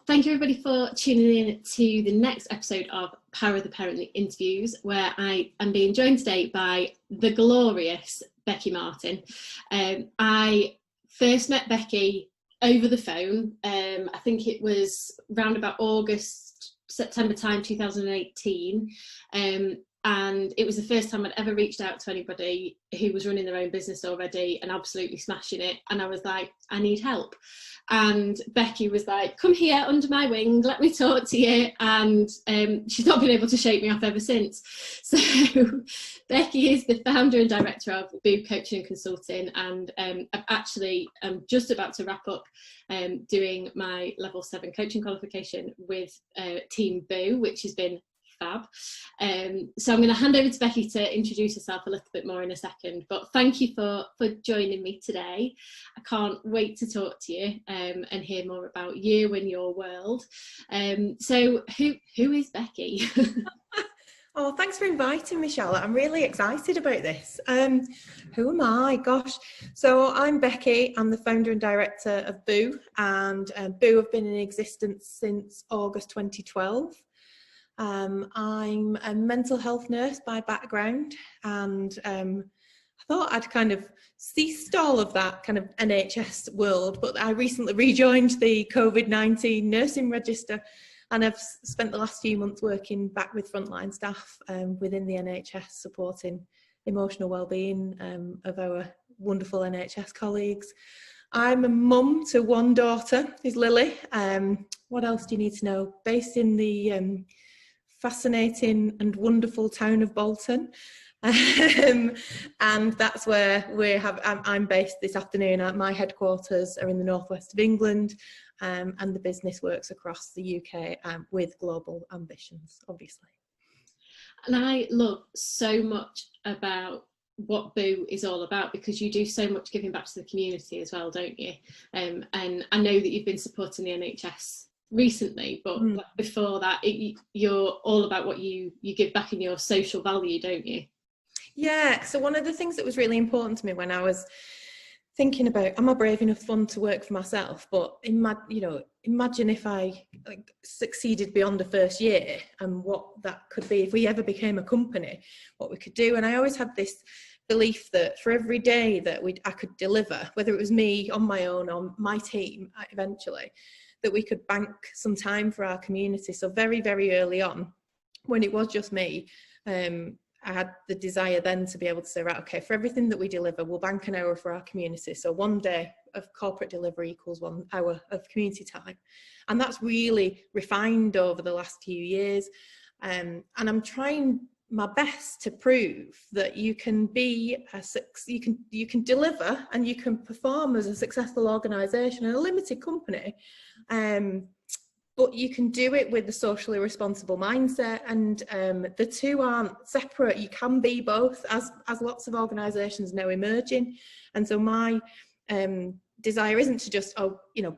thank you everybody for tuning in to the next episode of Power of the Parent Interviews, where I am being joined today by the glorious Becci Martin. I first met Becci over the phone. I think it was round about September time 2018. And it was the first time I'd ever reached out to anybody who was running their own business already and absolutely smashing it. And I was like, I need help. And Becci was like, come here under my wing, let me talk to you. And she's not been able to shake me off ever since. So Becci is the founder and director of Boo Coaching and Consulting. And I'm just about to wrap up doing my level 7 coaching qualification with Team Boo, which has been fab. So I'm going to hand over to Becci to introduce herself a little bit more in a second, but thank you for joining me today. I can't wait to talk to you and hear more about you and your world. So who is Becci? Oh, thanks for inviting me, Charlotte. I'm really excited about this. Who am I? Gosh. So I'm Becci. I'm the founder and director of Boo, and Boo have been in existence since August 2012. I'm a mental health nurse by background, and I thought I'd kind of ceased all of that kind of NHS world, but I recently rejoined the COVID-19 nursing register, and I've spent the last few months working back with frontline staff within the NHS, supporting emotional wellbeing of our wonderful NHS colleagues. I'm a mum to one daughter, who's Lily. What else do you need to know? Based in the fascinating and wonderful town of Bolton, and that's where I'm based this afternoon. My headquarters are in the northwest of England, and the business works across the UK with global ambitions, obviously. And I love so much about what Boo is all about, because you do so much giving back to the community as well, don't you? And I know that you've been supporting the NHS recently, but before that you're all about what you give back in your social value, don't you? Yeah, so one of the things that was really important to me when I was thinking about, am I brave enough to work for myself, but imagine if I succeeded beyond the first year, and what that could be if we ever became a company, what we could do. And I always had this belief that for every day that I could deliver, whether it was me on my own or my team eventually, that we could bank some time for our community. So very, very early on, when it was just me, I had the desire then to be able to say, right, okay, for everything that we deliver, we'll bank an hour for our community. So one day of corporate delivery equals 1 hour of community time. And that's really refined over the last few years. And I'm trying my best to prove that you can be you can deliver and you can perform as a successful organisation and a limited company, but you can do it with a socially responsible mindset, and the two aren't separate. You can be both, as lots of organisations now emerging. And so my desire isn't to just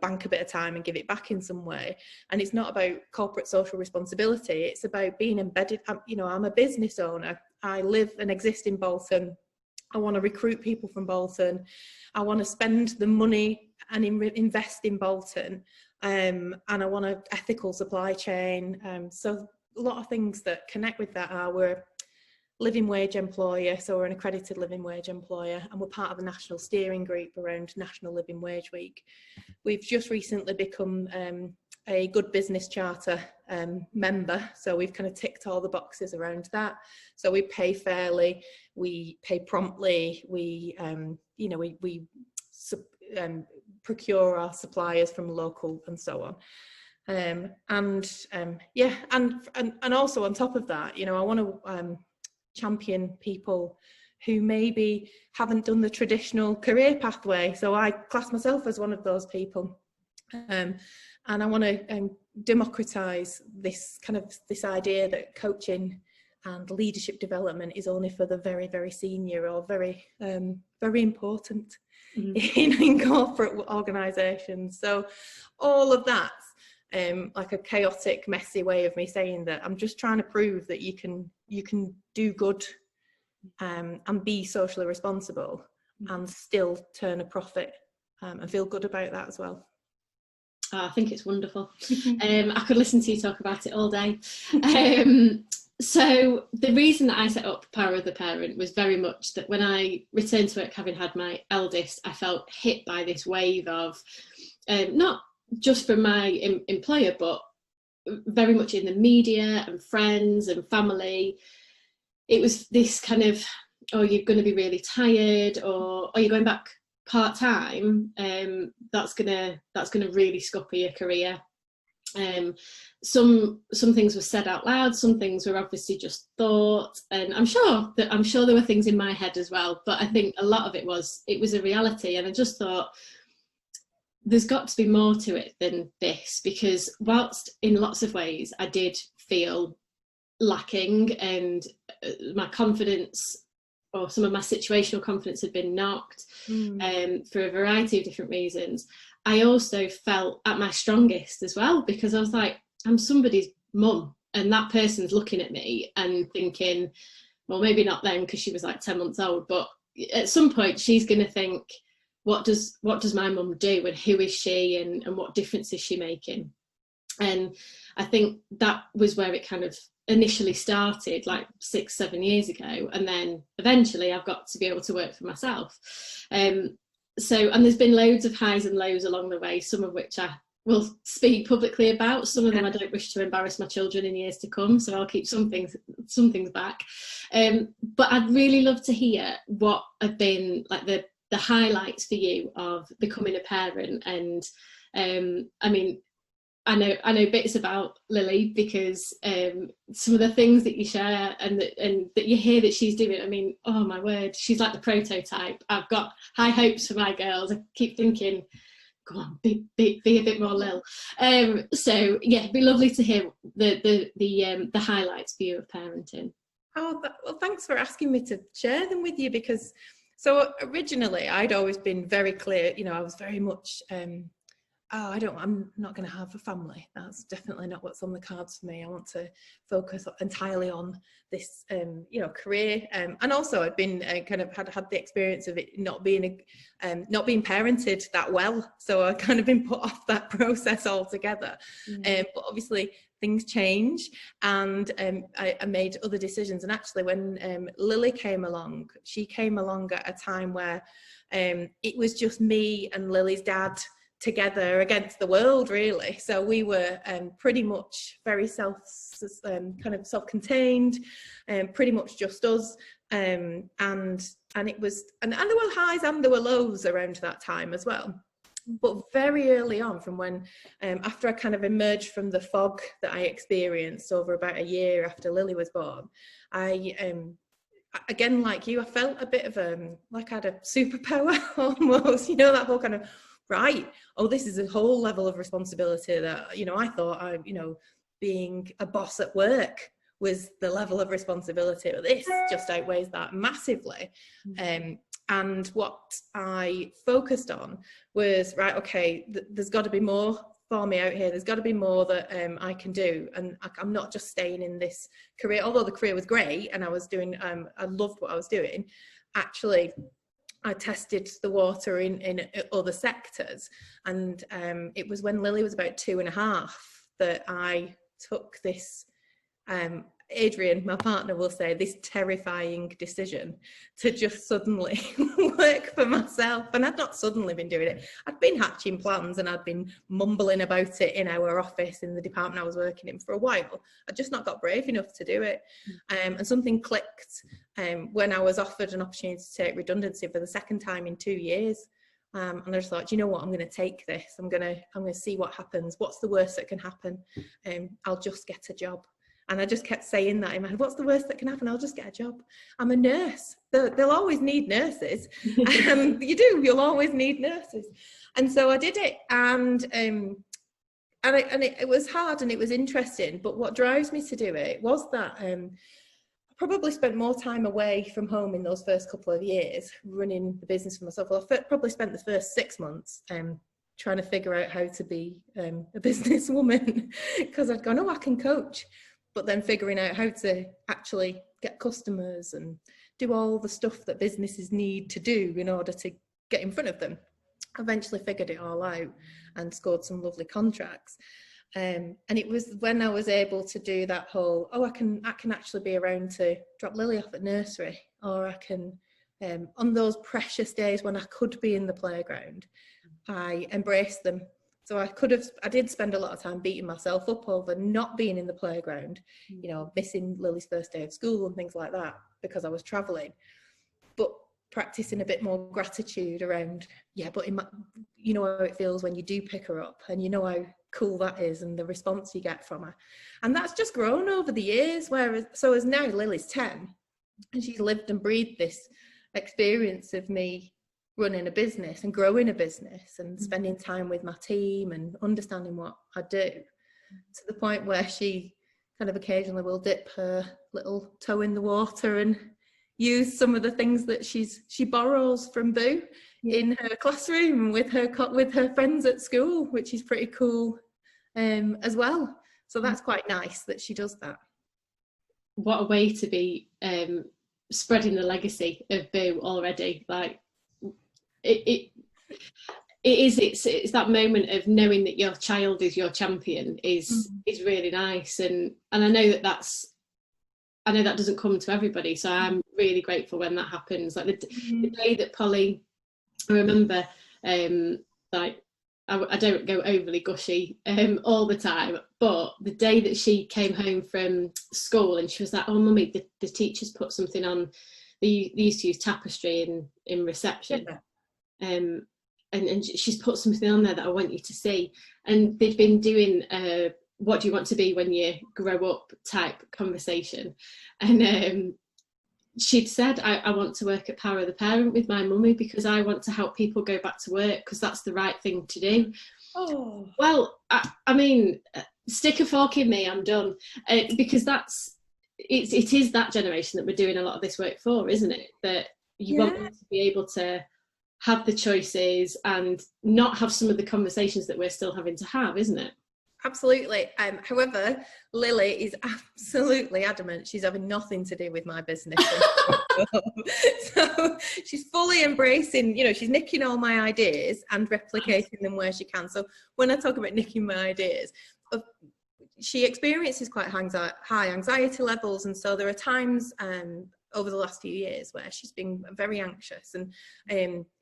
bank a bit of time and give it back in some way, and it's not about corporate social responsibility. It's about being embedded. I'm a business owner. I live and exist in Bolton. I want to recruit people from Bolton. I want to spend the money and invest in Bolton, and I want an ethical supply chain. So a lot of things that connect with that are we're living wage employer, so we're an accredited living wage employer, and we're part of a national steering group around National Living Wage Week. We've just recently become a Good Business Charter member, so we've kind of ticked all the boxes around that. So we pay fairly, we pay promptly, we procure our suppliers from local and so on. And also on top of that, I want to champion people who maybe haven't done the traditional career pathway. So I class myself as one of those people, and I want to democratize this idea that coaching and leadership development is only for the very, very senior or very important in corporate organizations. So all of that, like a chaotic, messy way of me saying that, I'm just trying to prove that you can do good and be socially responsible and still turn a profit and feel good about that as well. Oh, I think it's wonderful. I could listen to you talk about it all day. So the reason that I set up Power of the Parent was very much that when I returned to work, having had my eldest, I felt hit by this wave of, not just from my employer, but very much in the media and friends and family. It was this kind of, oh, you're going to be really tired, or you're going back part-time, that's gonna really scupper your career. Some things were said out loud, some things were obviously just thought, and I'm sure there were things in my head as well, but I think a lot of it was a reality. And I just thought, there's got to be more to it than this, because whilst in lots of ways I did feel lacking, and my confidence, or some of my situational confidence, had been knocked for a variety of different reasons, I also felt at my strongest as well, because I was like, I'm somebody's mum, and that person's looking at me and thinking, well, maybe not then, because she was like 10 months old, but at some point she's going to think, what does my mum do, and who is she, and what difference is she making? And I think that was where it kind of initially started, like 6-7 years ago, and then eventually I've got to be able to work for myself. And there's been loads of highs and lows along the way, some of which I will speak publicly about, some of them I don't wish to embarrass my children in years to come, so I'll keep some things back. But I'd really love to hear what have been like the highlights for you of becoming a parent. And I mean, I know bits about Lily, because some of the things that you share and that you hear that she's doing, I mean, oh my word, she's like the prototype. I've got high hopes for my girls. I keep thinking, go on, be a bit more Lil. So yeah, it'd be lovely to hear the highlights for you of parenting. Oh, well, thanks for asking me to share them with you, because so originally I'd always been very clear, you know, I was very much I'm not going to have a family. That's definitely not what's on the cards for me. I want to focus entirely on this, career. And also I'd been kind of had the experience of it not being parented that well. So I kind of been put off that process altogether. But obviously things change, and I made other decisions. And actually when Lily came along, she came along at a time where it was just me and Lily's dad together against the world, really. So we were pretty much very self-contained, pretty much just us, and it was, and there were highs and there were lows around that time as well. But very early on, from when after I kind of emerged from the fog that I experienced over about a year after Lily was born, I again, like you, I felt a bit of like I had a superpower almost, you know, that whole kind of, right, oh, this is a whole level of responsibility that, you know, I thought being a boss at work was the level of responsibility, but this just outweighs that massively. And what I focused on was, right, okay, there's got to be more for me out here. There's got to be more that I can do, and I'm not just staying in this career. Although the career was great and I was doing, I loved what I was doing. Actually, I tested the water in other sectors, and it was when Lily was about 2.5 that I took this, Adrian, my partner, will say, this terrifying decision to just suddenly work for myself. And I'd not suddenly been doing it. I'd been hatching plans and I'd been mumbling about it in our office in the department I was working in for a while. I'd just not got brave enough to do it. And something clicked when I was offered an opportunity to take redundancy for the second time in 2 years. And I just thought, you know what, I'm going to take this. I'm going to see what happens. What's the worst that can happen? I'll just get a job. And I just kept saying that in my head, what's the worst that can happen? I'll just get a job. I'm a nurse. They'll always need nurses. You'll always need nurses. And so I did it. And it was hard and it was interesting. But what drives me to do it was that I probably spent more time away from home in those first couple of years running the business for myself. Well, I probably spent the first 6 months trying to figure out how to be a businesswoman, because I'd gone, oh, I can coach. But then figuring out how to actually get customers and do all the stuff that businesses need to do in order to get in front of them. eventually figured it all out and scored some lovely contracts. And it was when I was able to do that whole, I can actually be around to drop Lily off at nursery, or I can, on those precious days when I could be in the playground, I embraced them. So I did spend a lot of time beating myself up over not being in the playground, you know, missing Lily's first day of school and things like that because I was traveling, but practicing a bit more gratitude around, but you know how it feels when you do pick her up, and you know how cool that is and the response you get from her. And that's just grown over the years, as now Lily's 10 and she's lived and breathed this experience of me running a business and growing a business and spending time with my team and understanding what I do, to the point where she kind of occasionally will dip her little toe in the water and use some of the things that she borrows from Boo in her classroom with her friends at school, which is pretty cool as well. So that's quite nice that she does that. What a way to be spreading the legacy of Boo already. Like, it's that moment of knowing that your child is your champion is really nice, and I know that doesn't come to everybody, so I'm really grateful when that happens. Like the day that Polly, I remember, like I don't go overly gushy all the time, but the day that she came home from school and she was like, "Oh mummy, the teacher's put something on," they used to use tapestry in reception. And she's put something on there that I want you to see. And they'd been doing what do you want to be when you grow up type conversation. And she'd said, I want to work at Power of the Parent with my mummy because I want to help people go back to work because that's the right thing to do. Oh. Well, I mean, stick a fork in me, I'm done. Because it is that generation that we're doing a lot of this work for, isn't it? That you want them to be able to have the choices and not have some of the conversations that we're still having to have, isn't it? Absolutely. However, Lily is absolutely adamant she's having nothing to do with my business. So she's fully embracing, she's nicking all my ideas and replicating them where she can. So when I talk about nicking my ideas, she experiences quite high anxiety levels, and so there are times over the last few years where she's been very anxious and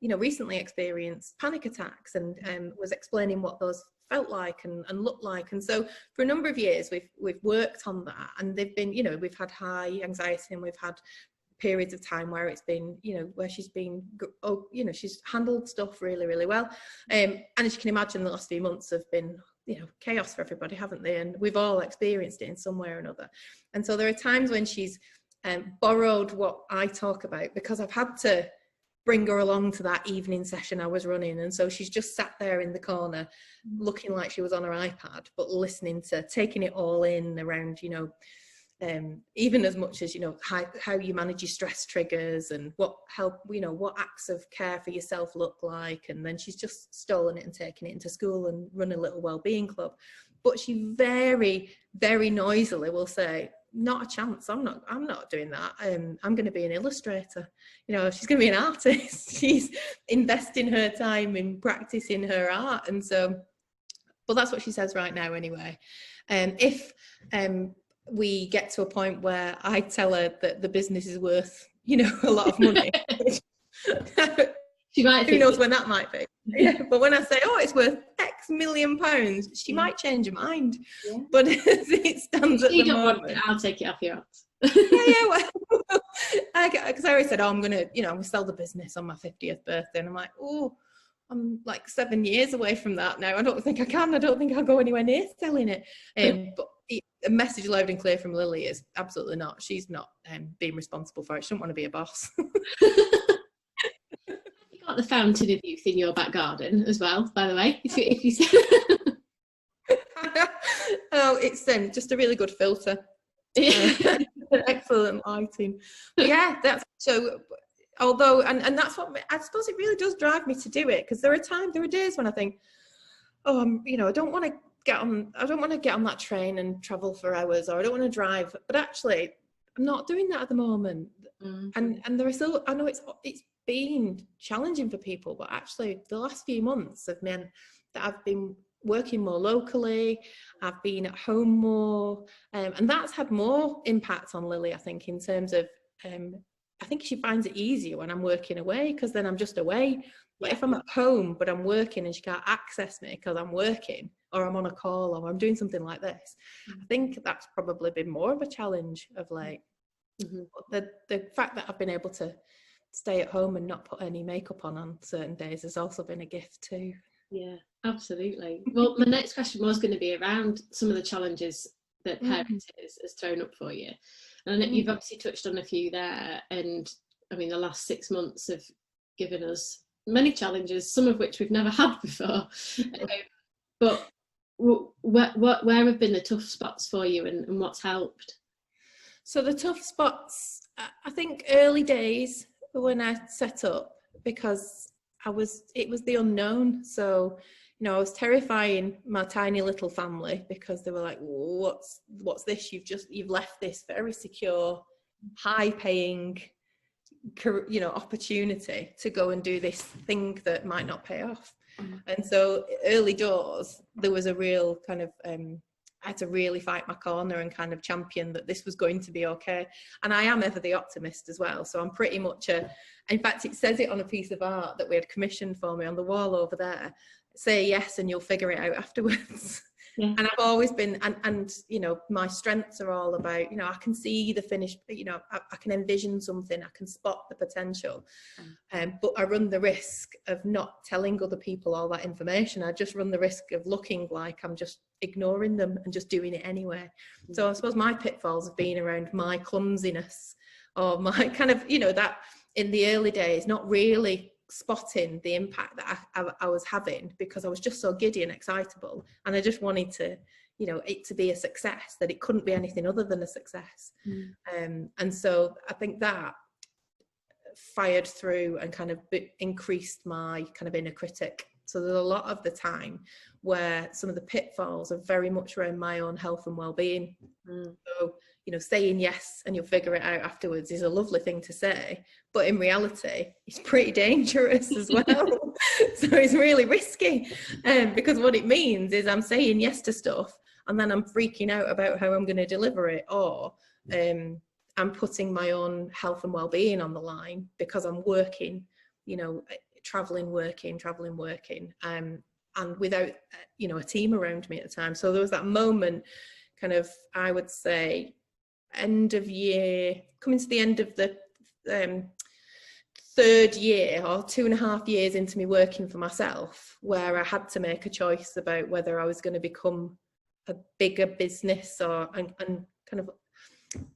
recently experienced panic attacks and was explaining what those felt like and looked like. And so for a number of years we've worked on that, and they've been, we've had high anxiety and we've had periods of time where it's been, where she's been, she's handled stuff really, really well. And as you can imagine, the last few months have been, chaos for everybody, haven't they? And we've all experienced it in some way or another. And so there are times when she's borrowed what I talk about because I've had to bring her along to that evening session I was running, and so she's just sat there in the corner looking like she was on her iPad, but taking it all in around, even as much as, how you manage your stress triggers and what acts of care for yourself look like. And then she's just stolen it and taken it into school and run a little wellbeing club. But she very, very noisily will say, "Not a chance, I'm not doing that. I'm going to be an illustrator." She's going to be an artist. She's investing her time in practicing her art. And so, but that's what she says right now anyway. If we get to a point where I tell her that the business is worth, a lot of money, she might who knows when that might be. Yeah, but when I say, it's worth X million pounds, she might change her mind. Yeah. But as it stands at the moment, I'll take it off your hands. Because I always said, I'm gonna, I'm gonna sell the business on my 50th birthday, and I'm like, I'm like 7 years away from that now. I don't think I can. I don't think I'll go anywhere near selling it. But the message loud and clear from Lily is absolutely not. She's not being responsible for it. She doesn't want to be a boss. You got the fountain of youth in your back garden as well, by the way. If you it's just a really good filter. Excellent lighting. But yeah, that's so. Although, and that's what I suppose it really does drive me to do it, because there are days when I think, I don't want to get on that train and travel for hours, or I don't want to drive. But actually, I'm not doing that at the moment. And there are still, I know it's been challenging for people, but actually the last few months have meant that I've been working more locally, I've been at home more, and that's had more impact on Lily, I think, in terms of I think she finds it easier when I'm working away, because then I'm just away. But if I'm at home but I'm working and she can't access me because I'm working, or I'm on a call, or I'm doing something like this, I think that's probably been more of a challenge of late. The fact that I've been able to stay at home and not put any makeup on certain days has also been a gift too. Yeah, absolutely. Well, my next question was going to be around some of the challenges that parenting has thrown up for you. And you've obviously touched on a few there. And I mean, the last 6 months have given us many challenges, some of which we've never had before. But where have been the tough spots for you, and what's helped? So the tough spots, I think early days when I set up, because it was the unknown. So, you know, I was terrifying my tiny little family, because they were like, what's this? You've left this very secure, high paying, you know, opportunity to go and do this thing that might not pay off. And so early doors, there was a real kind of, I had to really fight my corner and kind of champion that this was going to be okay. And I am ever the optimist as well. So I'm pretty much in fact, it says it on a piece of art that we had commissioned for me on the wall over there. Say yes and you'll figure it out afterwards. And I've always been, and you know, my strengths are all about, you know, I can see the finished, you know, I can envision something, I can spot the potential, but I run the risk of not telling other people all that information. I just run the risk of looking like I'm just ignoring them and just doing it anyway. So I suppose my pitfalls have been around my clumsiness, or my kind of, you know, that in the early days, not really spotting the impact that I was having, because I was just so giddy and excitable, and I just wanted to, you know, it to be a success, that it couldn't be anything other than a success. And so I think that fired through and kind of increased my kind of inner critic. So there's a lot of the time where some of the pitfalls are very much around my own health and well-being. So, you know, saying yes and you'll figure it out afterwards is a lovely thing to say, but in reality, it's pretty dangerous as well. So it's really risky, because what it means is I'm saying yes to stuff and then I'm freaking out about how I'm going to deliver it, or I'm putting my own health and well-being on the line because I'm working, you know, traveling, working, and without, you know, a team around me at the time. So there was that moment, kind of, I would say, end of year, coming to the end of the third year, or 2.5 years into me working for myself, where I had to make a choice about whether I was going to become a bigger business, or and kind of,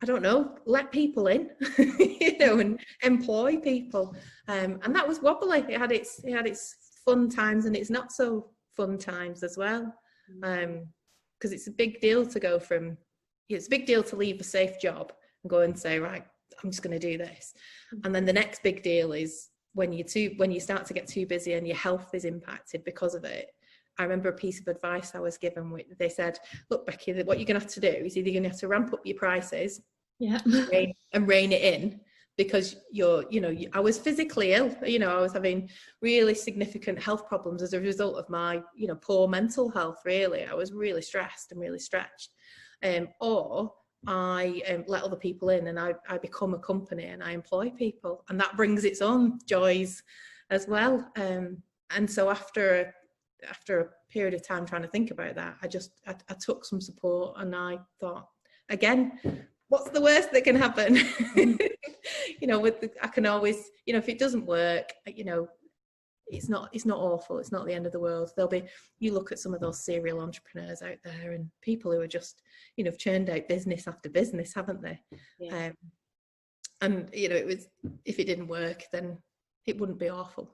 I don't know, let people in, you know, and employ people. And that was wobbly. It had its fun times and its not so fun times as well. Because it's a big deal to go from, it's a big deal to leave a safe job and go and say, right, I'm just going to do this. And then the next big deal is when you start to get too busy and your health is impacted because of it. I remember a piece of advice I was given. They said, look, Becky, what you're going to have to do is either you're going to have to ramp up your prices and rein it in, because I was physically ill. You know, I was having really significant health problems as a result of my, you know, poor mental health, really. I was really stressed and really stretched. Or I let other people in, and I become a company and I employ people, and that brings its own joys as well. And so after a period of time trying to think about that, I took some support, and I thought, again, what's the worst that can happen? You know, I can always, you know, if it doesn't work, you know, it's not awful. It's not the end of the world. You look at some of those serial entrepreneurs out there, and people who are just, you know, have churned out business after business, haven't they? Yeah. And, you know, if it didn't work, then it wouldn't be awful.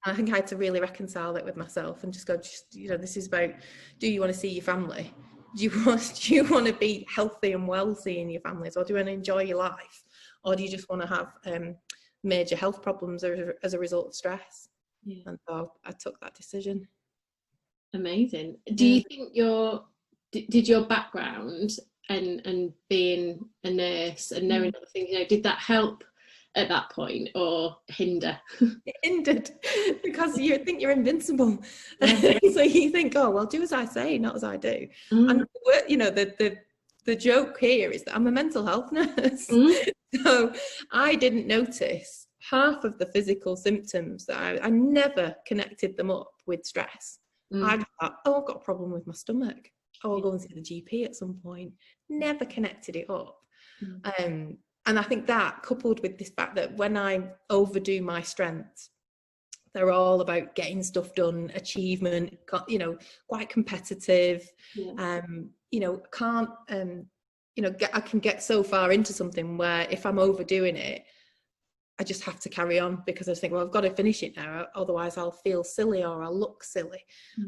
I think I had to really reconcile that with myself and just go, you know, this is about, do you want to see your family? Do you want to be healthy and well seeing your families, or do you want to enjoy your life, or do you just want to have major health problems as a result of stress? And so I took that decision. Amazing. Do you think did your background and being a nurse and knowing other things, you know, did that help at that point or hinder? It hindered, because you think you're invincible. So you think, oh well, do as I say, not as I do. And you know, the joke here is that I'm a mental health nurse. So I didn't notice half of the physical symptoms that I never connected them up with stress. I just thought, oh, I've got a problem with my stomach. Oh, I'll go and see the GP at some point. Never connected it up. And I think that, coupled with this fact that when I overdo my strengths, they're all about getting stuff done, achievement, you know, quite competitive. You know, can't, you know, I can get so far into something where if I'm overdoing it, I just have to carry on, because I think, well, I've got to finish it now, otherwise I'll feel silly or I'll look silly.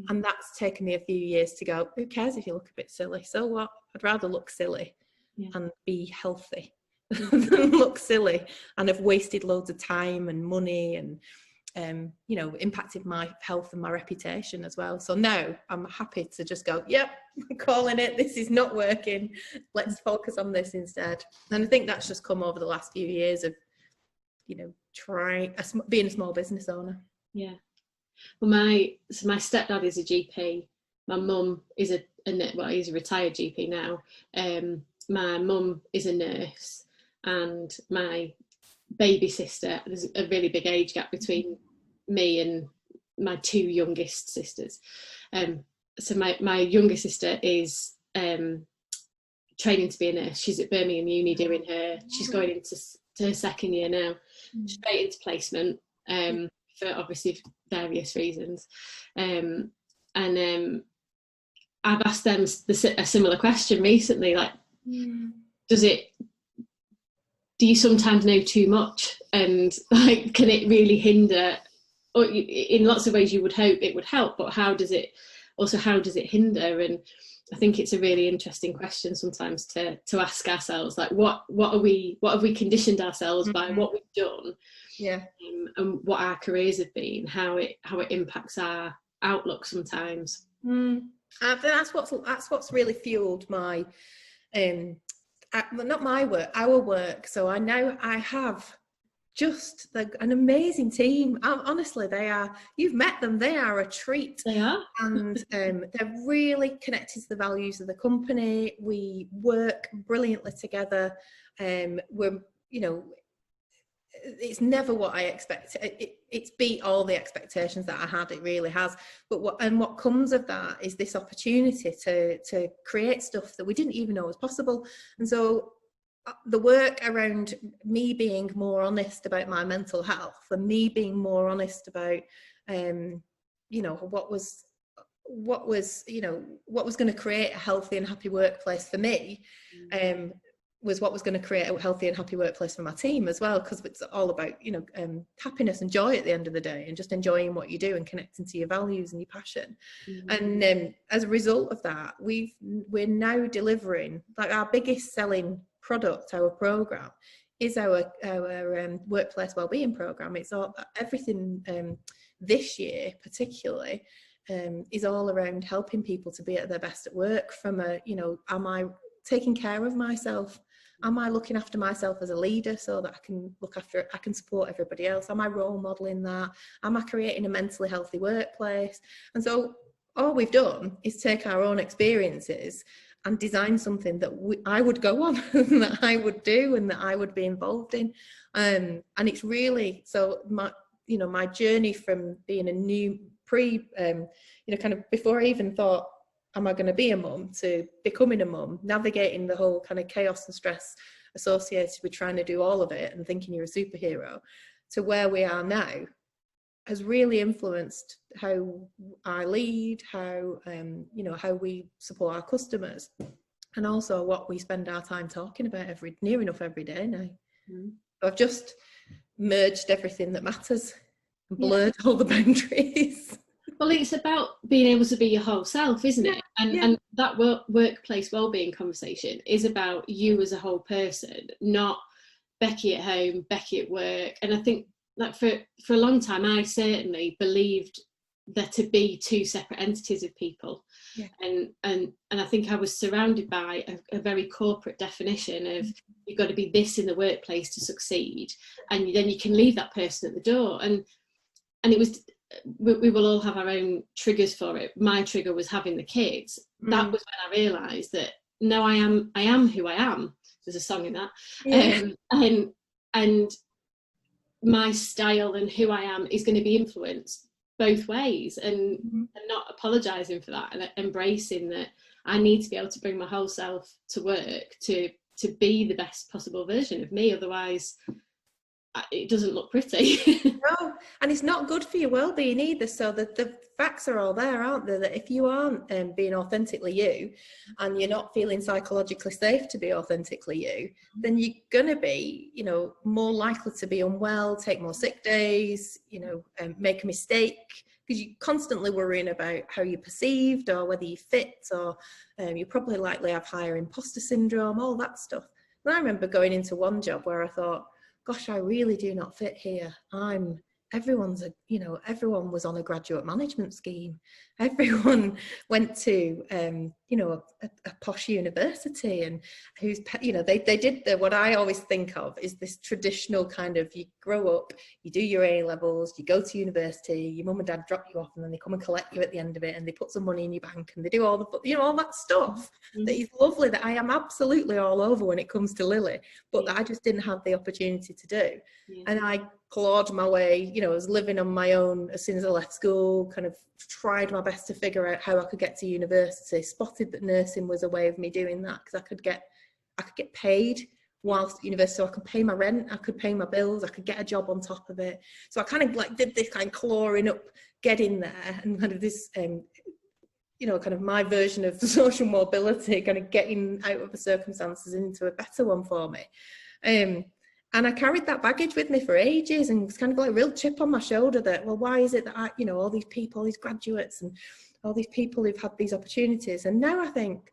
And that's taken me a few years to go, who cares if you look a bit silly? So what? I'd rather look silly and be healthy than look silly and have wasted loads of time and money and you know, impacted my health and my reputation as well. So now I'm happy to just go, yep, I'm calling it, this is not working, let's focus on this instead. And I think that's just come over the last few years of, you know, being a small business owner. Yeah. Well, my stepdad is a GP. My mum is he's a retired GP now. My mum is a nurse, and my baby sister, there's a really big age gap between me and my two youngest sisters. So my younger sister is training to be a nurse. She's at Birmingham Uni doing she's going into her second year now, straight into placement, for obviously various reasons. And I've asked them a similar question recently, like, do you sometimes know too much, and like, can it really hinder? Or in lots of ways you would hope it would help, but how does it hinder? And I think it's a really interesting question sometimes to ask ourselves, like, what have we conditioned ourselves by what we've done, and what our careers have been, how it impacts our outlook sometimes. I think that's what's really fueled my not my work, our work. So I have just an amazing team. Honestly, you've met them, they are a treat. They are. And they're really connected to the values of the company. We work brilliantly together. We're, you know, it's never what I expected. It's beat all the expectations that I had. It really has. But what comes of that is this opportunity to create stuff that we didn't even know was possible. And so the work around me being more honest about my mental health, and me being more honest about, you know, what was going to create a healthy and happy workplace for me, was what was going to create a healthy and happy workplace for my team as well, because it's all about, you know, happiness and joy at the end of the day, and just enjoying what you do and connecting to your values and your passion. And as a result of that, we're now delivering, like, our biggest selling product, our program, is our workplace wellbeing program. It's all everything this year particularly is all around helping people to be at their best at work, from a, you know, am I taking care of myself? Am I looking after myself as a leader so that I can support everybody else? Am I role modeling that? Am I creating a mentally healthy workplace? And so all we've done is take our own experiences and design something that I would go on, that I would do, and that I would be involved in. And it's really, so my journey from being a new kind of before I even thought, am I going to be a mum, to becoming a mum, navigating the whole kind of chaos and stress associated with trying to do all of it and thinking you're a superhero, to where we are now, has really influenced how I lead, how how we support our customers, and also what we spend our time talking about near enough every day now. So I've just merged everything that matters and blurred all the boundaries. Well, it's about being able to be your whole self, isn't it? And that workplace wellbeing conversation is about you as a whole person, not Becci at home, Becci at work. And I think that for a long time, I certainly believed there to be two separate entities of people. Yeah. And I think I was surrounded by a very corporate definition of you've got to be this in the workplace to succeed, and then you can leave that person at the door. And it was, we will all have our own triggers for it. My trigger was having the kids. That was when I realised that no, I am who I am. There's a song in that. And my style and who I am is going to be influenced both ways, and not apologising for that, and embracing that I need to be able to bring my whole self to work to be the best possible version of me. Otherwise, it doesn't look pretty. No, and it's not good for your well-being either. So the facts are all there, aren't they? That if you aren't being authentically you, and you're not feeling psychologically safe to be authentically you, then you're gonna be, you know, more likely to be unwell, take more sick days, you know, make a mistake, because you're constantly worrying about how you're perceived or whether you fit, or you probably likely have higher imposter syndrome, all that stuff. And I remember going into one job where I thought, gosh, I really do not fit here. Everyone was on a graduate management scheme. Everyone went to, a posh university, and they did what I always think of is this traditional kind of, you grow up, you do your A levels, you go to university, your mum and dad drop you off, and then they come and collect you at the end of it, and they put some money in your bank, and they do all all that stuff that is lovely, that I am absolutely all over when it comes to Lily, but that I just didn't have the opportunity to do. And I clawed my way, I was living on my own as soon as I left school, kind of tried my best to figure out how I could get to university, spotted that nursing was a way of me doing that, because I could get paid whilst at university, so I could pay my rent, I could pay my bills, I could get a job on top of it. So I kind of like did this kind of clawing up, getting there, and kind of this kind of my version of social mobility, kind of getting out of the circumstances into a better one for me. And I carried that baggage with me for ages, and it's kind of like a real chip on my shoulder that, well, why is it that I, all these people, all these graduates and all these people who've had these opportunities, and now I think,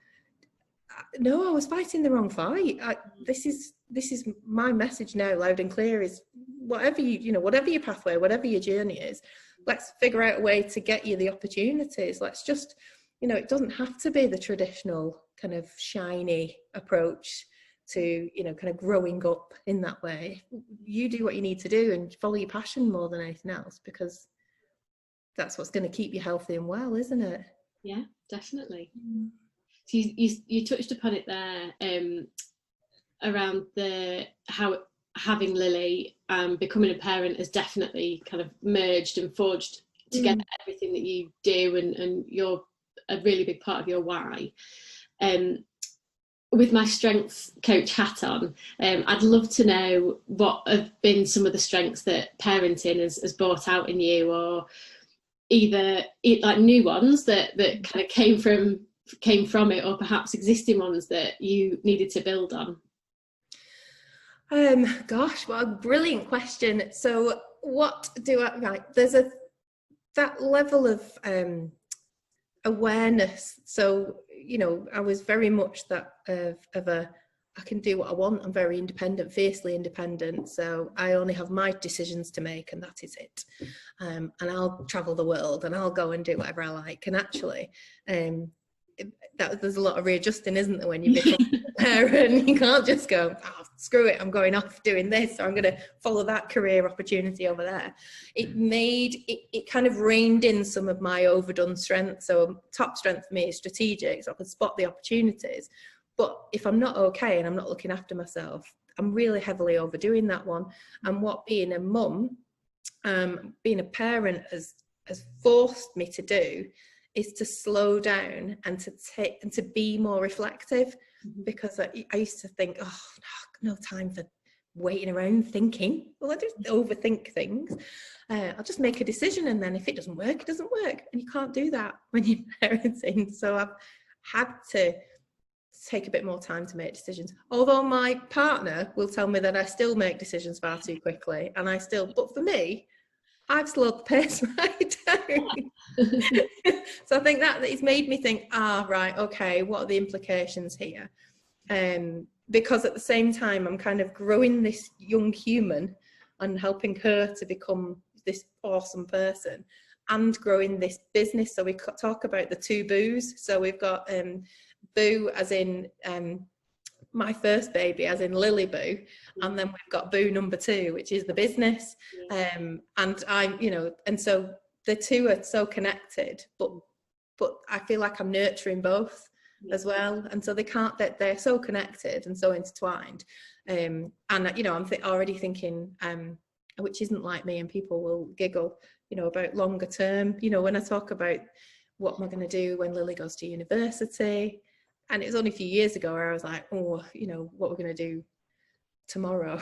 no, I was fighting the wrong fight. This is my message now, loud and clear, is whatever whatever your pathway, whatever your journey is, let's figure out a way to get you the opportunities. Let's just, it doesn't have to be the traditional kind of shiny approach to, kind of growing up in that way. You do what you need to do and follow your passion more than anything else, because that's what's going to keep you healthy and well, isn't it? Yeah, definitely. So you touched upon it there, around how having Lily, becoming a parent has definitely kind of merged and forged together everything that you do, and you're a really big part of your why. With my strengths coach hat on, I'd love to know what have been some of the strengths that parenting has brought out in you, or either like new ones that kind of came from it, or perhaps existing ones that you needed to build on. Gosh, what a brilliant question. So what do I, right, there's that level of awareness. So, I was very much that of a, I can do what I want. I'm very independent, fiercely independent. So I only have my decisions to make, and that is it. And I'll travel the world, and I'll go and do whatever I like. And actually, there's a lot of readjusting, isn't there, when you become a parent? You can't just go, oh, screw it, I'm going off doing this, or I'm going to follow that career opportunity over there. It kind of reined in some of my overdone strengths. So top strength for me is strategic, so I can spot the opportunities. But if I'm not okay and I'm not looking after myself, I'm really heavily overdoing that one. And what being a mum, being a parent has forced me to do is to slow down and to be more reflective, because I used to think, oh, no time for waiting around thinking. Well, I just overthink things. I'll just make a decision, and then if it doesn't work, it doesn't work. And you can't do that when you're parenting. So I've had to take a bit more time to make decisions. Although my partner will tell me that I still make decisions far too quickly, and but for me, I've slowed the pace right down. So I think that it's made me think, right, okay, what are the implications here? Because at the same time, I'm kind of growing this young human and helping her to become this awesome person. and growing this business. So we talk about the two boos. So we've got boo as in my first baby, as in Lily Boo, and then we've got boo number 2, which is the business. And I'm, you know, and so the two are so connected, but I feel like I'm nurturing both as well, and so they're so connected and so intertwined. And you know, I'm already thinking, which isn't like me, and people will giggle, you know, about longer term. You know, when I talk about what am I going to do when Lily goes to university, and it was only a few years ago where I was like, oh, you know, what we're going to do tomorrow.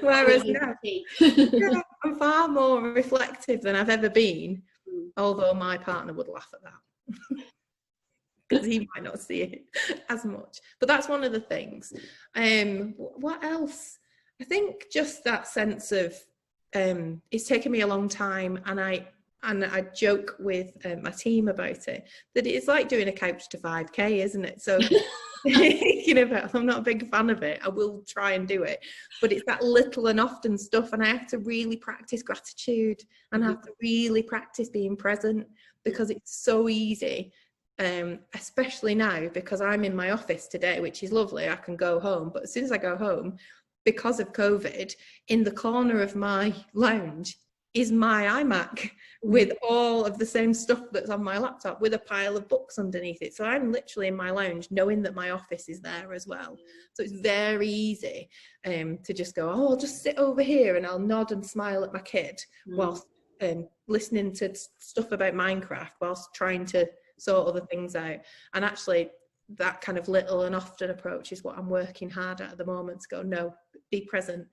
Whereas now, yeah, I'm far more reflective than I've ever been, although my partner would laugh at that because he might not see it as much. But that's one of the things. What else? I think just that sense of it's taken me a long time, and I joke with my team about it, that it's like doing a couch to 5K, isn't it? So you know, I'm not a big fan of it. I will try and do it, but it's that little and often stuff, and I have to really practice gratitude, and I have to really practice being present, because it's so easy, especially now, because I'm in my office today, which is lovely. I can go home, but as soon as I go home, because of COVID, in the corner of my lounge is my iMac with all of the same stuff that's on my laptop, with a pile of books underneath it. So I'm literally in my lounge knowing that my office is there as well. So it's very easy to just go, oh, I'll just sit over here and I'll nod and smile at my kid whilst listening to stuff about Minecraft, whilst trying to sort other things out. And actually, that kind of little and often approach is what I'm working hard at the moment, to go, no, be present,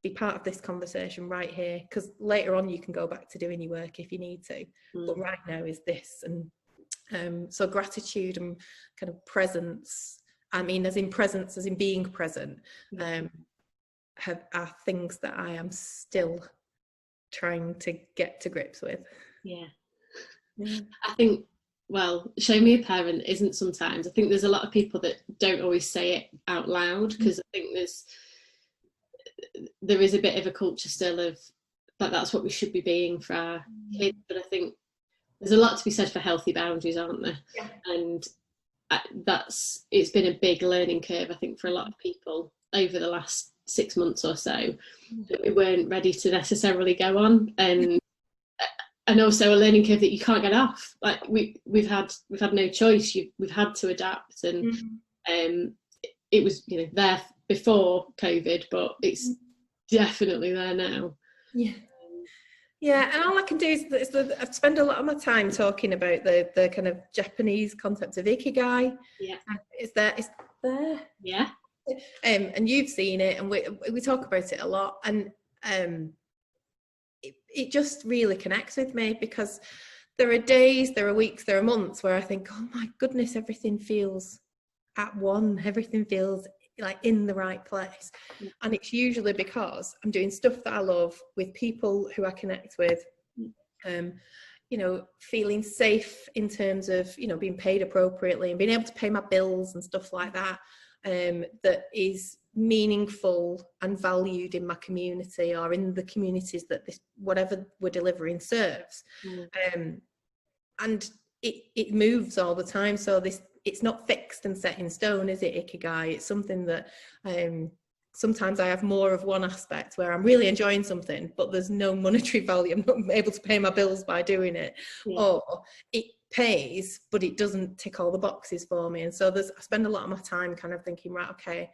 be part of this conversation right here, because later on you can go back to doing your work if you need to, but right now is this. And so gratitude and kind of presence, I mean, as in presence, as in being present, are things that I am still trying to get to grips with. I think, well, show me a parent isn't sometimes, I think there's a lot of people that don't always say it out loud, because I think there is a bit of a culture still of that that's what we should be being for our kids, but I think there's a lot to be said for healthy boundaries, aren't there? And it's been a big learning curve, I think, for a lot of people over the last 6 months or so, that we weren't ready to necessarily go on, and also a learning curve that you can't get off. Like we've had no choice. We've had to adapt, and it was, you know, there before COVID, but it's definitely there now. And all I can do is I spend a lot of my time talking about the kind of Japanese concept of ikigai. It's there. And you've seen it, and we talk about it a lot, and it just really connects with me, because there are days, there are weeks, there are months where I think, oh my goodness, everything feels at one, everything feels like in the right place. And it's usually because I'm doing stuff that I love with people who I connect with, you know, feeling safe in terms of, you know, being paid appropriately and being able to pay my bills and stuff like that, that is meaningful and valued in my community, or in the communities that this whatever we're delivering serves. And it moves all the time, so it's not fixed and set in stone, is it, ikigai? It's something that sometimes I have more of one aspect where I'm really enjoying something, but there's no monetary value, I'm not able to pay my bills by doing it, or it pays but it doesn't tick all the boxes for me. And so I spend a lot of my time kind of thinking, right, okay,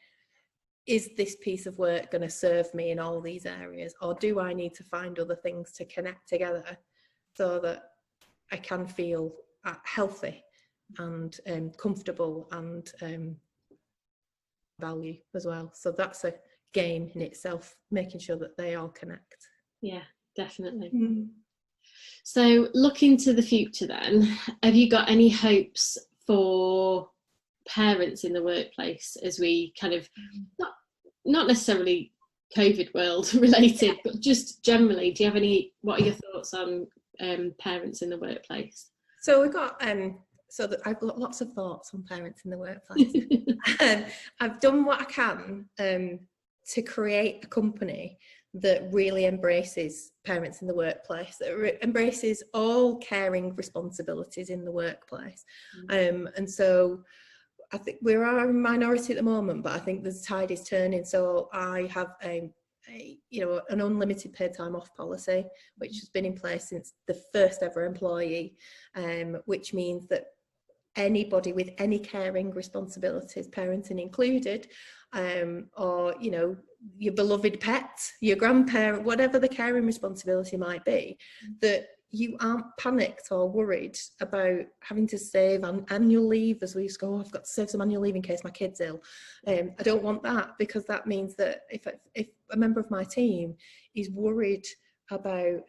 is this piece of work going to serve me in all these areas, or do I need to find other things to connect together so that I can feel healthy and comfortable and value as well? So that's a game in itself, making sure that they all connect. Yeah, definitely. So looking to the future then, have you got any hopes for parents in the workplace as we kind of, not necessarily COVID world related, but just generally, do you have what are your thoughts on parents in the workplace? So we've got I've got lots of thoughts on parents in the workplace. I've done what I can to create a company that really embraces parents in the workplace, that embraces all caring responsibilities in the workplace. And so I think we are a minority at the moment, but I think the tide is turning. So I have an unlimited paid time off policy, which has been in place since the first ever employee, which means that anybody with any caring responsibilities, parenting included, or your beloved pet, your grandparent, whatever the caring responsibility might be, that you aren't panicked or worried about having to save annual leave, as we used to go, I've got to save some annual leave in case my kid's ill. I don't want that, because that means that if a member of my team is worried about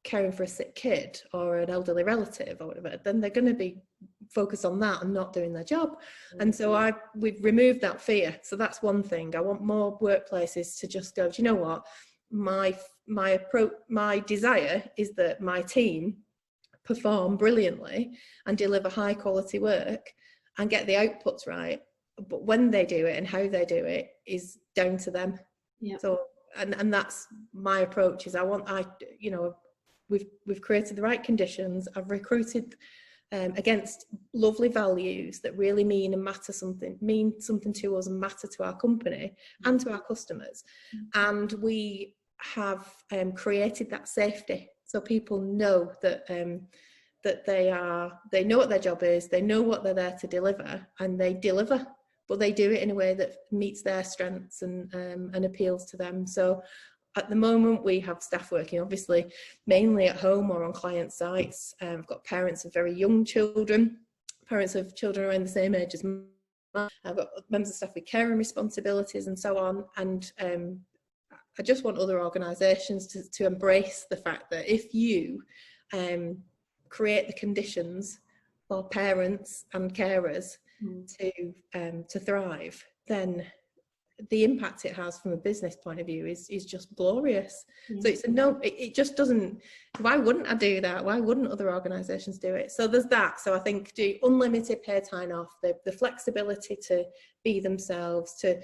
caring for a sick kid or an elderly relative or whatever, then they're going to be focused on that and not doing their job. And so we've removed that fear. So that's one thing. I want more workplaces to just go, do you know what, my desire is that my team perform brilliantly and deliver high quality work and get the outputs right, but when they do it and how they do it is down to them. So and that's my approach. Is we've created the right conditions. I've recruited against lovely values that really mean something to us and matter to our company and to our customers. And we have created that safety, so people know that they know what their job is, they know what they're there to deliver, and they deliver, but they do it in a way that meets their strengths and appeals to them. So at the moment, we have staff working obviously mainly at home or on client sites. I've got parents of very young children, parents of children around the same age as mine. I've got members of staff with caring responsibilities and so on. And I just want other organisations to embrace the fact that if you create the conditions for parents and carers to thrive, then the impact it has from a business point of view is just glorious. So it's it just doesn't, why wouldn't I do that? Why wouldn't other organisations do it? So there's that. So I think do unlimited paid time off, the flexibility to be themselves, to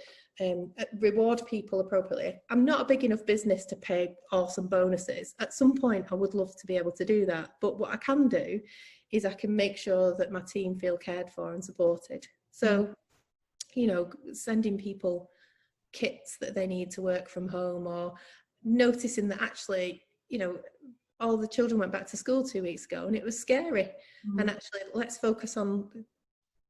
reward people appropriately. I'm not a big enough business to pay awesome bonuses. At some point I would love to be able to do that, but what I can do is I can make sure that my team feel cared for and supported. So sending people kits that they need to work from home, or noticing that actually all the children went back to school 2 weeks ago and it was scary, and actually let's focus on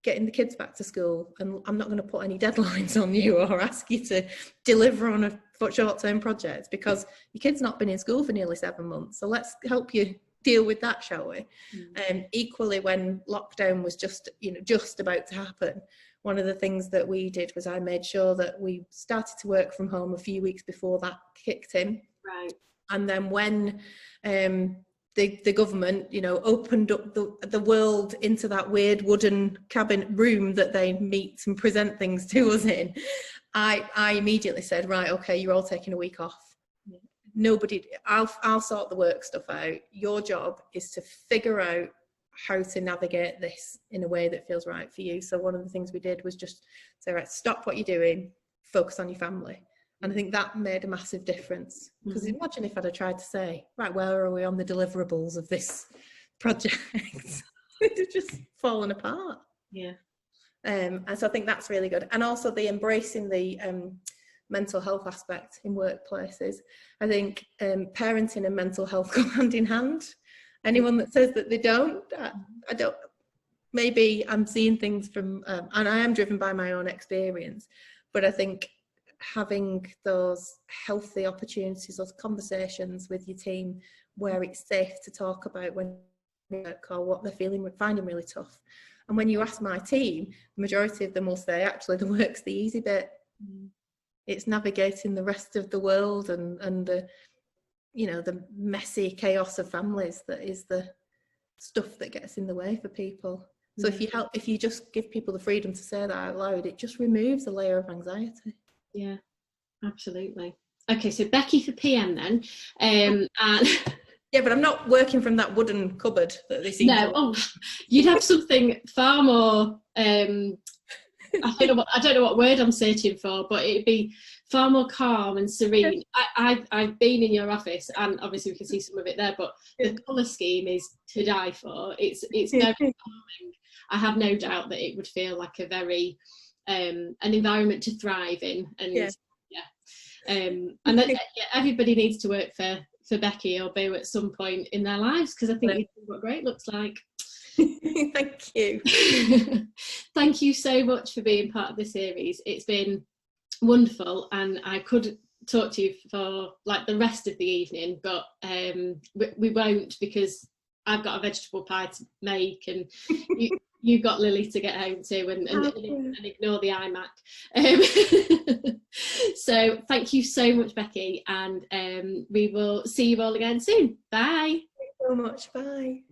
getting the kids back to school, and I'm not going to put any deadlines on you or ask you to deliver on a short-term project because your kid's not been in school for nearly 7 months, so let's help you deal with that, shall we? Equally, when lockdown was just about to happen, one of the things that we did was I made sure that we started to work from home a few weeks before that kicked in. Right. And then when the government, opened up the world into that weird wooden cabin room that they meet and present things to us in, I immediately said, right, okay, you're all taking a week off. I'll sort the work stuff out. Your job is to figure out how to navigate this in a way that feels right for you. So one of the things we did was just say, right, stop what you're doing, focus on your family. And I think that made a massive difference, because imagine if I'd have tried to say, right, where are we on the deliverables of this project? It'd have just fallen apart. And so I think that's really good. And also the embracing the mental health aspect in workplaces. I think parenting and mental health go hand in hand. Anyone that says that they don't, I don't, maybe I'm seeing things from, and I am driven by my own experience, but I think having those healthy opportunities, those conversations with your team where it's safe to talk about when work or what they're finding really tough. And when you ask my team, the majority of them will say, actually, the work's the easy bit. It's navigating the rest of the world and the the messy chaos of families that is the stuff that gets in the way for people. So if you just give people the freedom to say that out loud, it just removes a layer of anxiety. Yeah, absolutely. Okay, so Becci for PM then. And yeah, but I'm not working from that wooden cupboard that they seem to. You'd have something far more I don't know what word I'm searching for, but it'd be far more calm and serene. I've been in your office, and obviously we can see some of it there, but the colour scheme is to die for. It's very calming. I have no doubt that it would feel like a very an environment to thrive in, and and that everybody needs to work for Becci or Boo at some point in their lives, because I think you know what great looks like. Thank you. Thank you so much for being part of the series. It's been wonderful, and I could talk to you for like the rest of the evening, but we won't, because I've got a vegetable pie to make, and you've got Lily to get home to, and ignore the iMac. So thank you so much, Becci, and we will see you all again soon. Bye. Thank you so much. Bye.